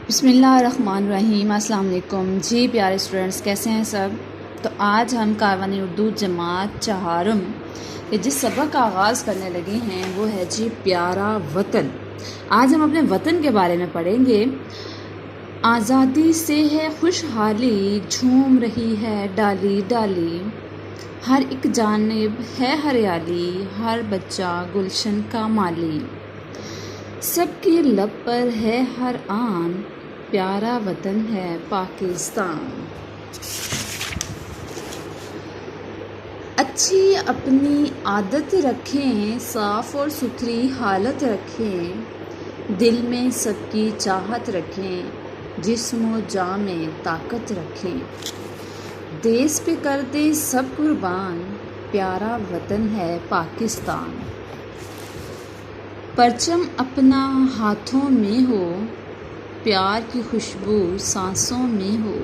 बिस्मिल्लाहिर्रहमानिर्रहीम। अस्सलाम वालेकुम जी प्यारे स्टूडेंट्स, कैसे हैं सब। तो आज हम कारवानी उर्दू जमात चहारम के जिस सबक का आगाज़ करने लगे हैं वो है जी प्यारा वतन। आज हम अपने वतन के बारे में पढ़ेंगे। आज़ादी से है खुशहाली, झूम रही है डाली डाली, हर एक जानिब है हरियाली, हर बच्चा गुलशन का माली, सबके लब पर है हर आन, प्यारा वतन है पाकिस्तान। अच्छी अपनी आदत रखें, साफ़ और सुथरी हालत रखें, दिल में सबकी चाहत रखें, जिस्म व जान में ताकत रखें, देश पे कर दे सब कुर्बान, प्यारा वतन है पाकिस्तान। परचम अपना हाथों में हो, प्यार की खुशबू सांसों में हो,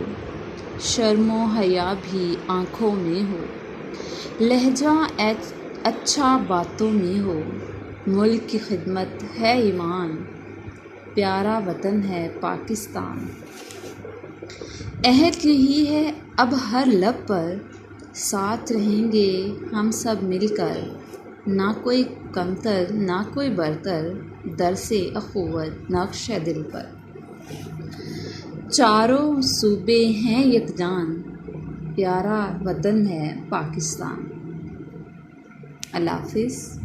शर्मो हया भी आँखों में हो, लहजा अच्छा बातों में हो, मुल्क की खिदमत है ईमान, प्यारा वतन है पाकिस्तान। अहद यही है अब हर लब पर, साथ रहेंगे हम सब मिलकर, ना कोई कमतर ना कोई बरतर, दर से अखुवत नक्श है दिल पर, चारों सूबे हैं यकजान, प्यारा वतन है पाकिस्तान। अल्लाह हाफ़िज़।